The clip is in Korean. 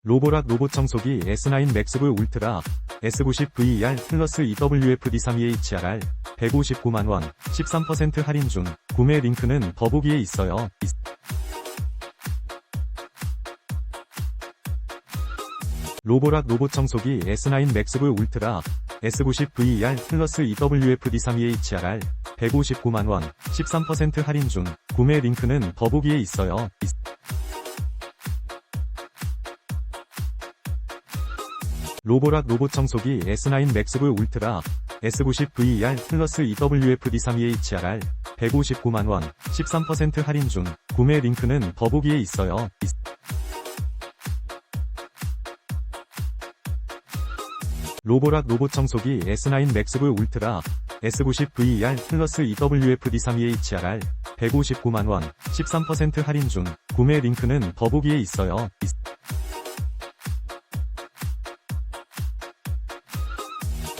로보락 로봇청소기 S9 MaxV Ultra S90VER+EWFD32HRR 159만원 13% 할인 중. 구매 링크는 더보기에 있어요. 로보락 로봇청소기 S9 MaxV Ultra S90VER+EWFD32HRR 159만원 13% 할인 중. 구매 링크는 더보기에 있어요. 로보락 로봇청소기 S9 MaxV Ultra S90VER+EWFD32HRR 159만원 13% 할인 중. 구매 링크는 더보기에 있어요. 로보락 로봇청소기 S9 MaxV Ultra S90VER+EWFD32HRR 159만원 13% 할인 중. 구매 링크는 더보기에 있어요.